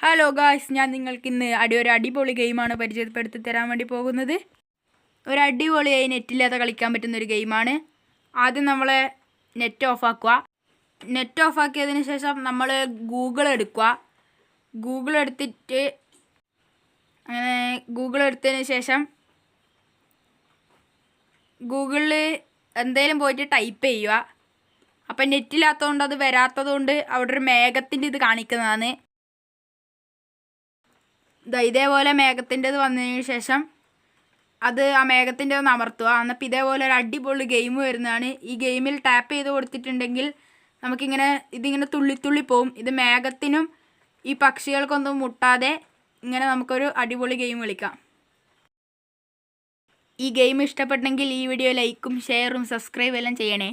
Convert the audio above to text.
Hello guys, ഞാൻ നിങ്ങൾക്ക് ഇന്ന് ഒരു അടിപൊളി ഗെയിമാണ് പരിചയപ്പെടുത്തി തരാൻ വേണ്ടി പോകുന്നത്. ഒരു അടിപൊളിയായി നെറ്റില്ലാതെ കളിക്കാൻ പറ്റുന്ന ഒരു ഗെയിമാണ്. ആദ്യം നമ്മൾ നെറ്റ് ഓഫാക്കുക. നെറ്റ് ഓഫാക്കിയതിന് ശേഷം നമ്മൾ ഗൂഗിൾ എടുക്കുക. ഗൂഗിൾ എടുത്തതിന് ശേഷം ഗൂഗിളിൽ എന്തെങ്കിലും പോയിട്ട് ടൈപ്പ് ചെയ്യുക. അപ്പം നെറ്റില്ലാത്തതുകൊണ്ട് അത് വരാത്തതുകൊണ്ട് അവിടെ ഒരു മേഘത്തിൻ്റെ ഇത് കാണിക്കുന്നതാണ്. ഇതേപോലെ മേഘത്തിൻ്റെത് വന്നതിന് ശേഷം അത് ആ മേഘത്തിൻ്റെ ഒന്ന് അമർത്തുക. എന്നപ്പോൾ ഇതേപോലെ ഒരു അടിപൊളി ഗെയിം വരുന്നതാണ്. ഈ ഗെയിമിൽ ടാപ്പ് ചെയ്ത് കൊടുത്തിട്ടുണ്ടെങ്കിൽ ഇതിങ്ങനെ തുള്ളി പോവും. ഇത് മേഘത്തിനും ഈ പക്ഷികൾക്കൊന്നും മുട്ടാതെ ഇങ്ങനെ നമുക്കൊരു അടിപൊളി ഗെയിം കളിക്കാം. ഈ ഗെയിം ഇഷ്ടപ്പെട്ടെങ്കിൽ ഈ വീഡിയോ ലൈക്കും ഷെയറും സബ്സ്ക്രൈബ് എല്ലാം ചെയ്യണേ.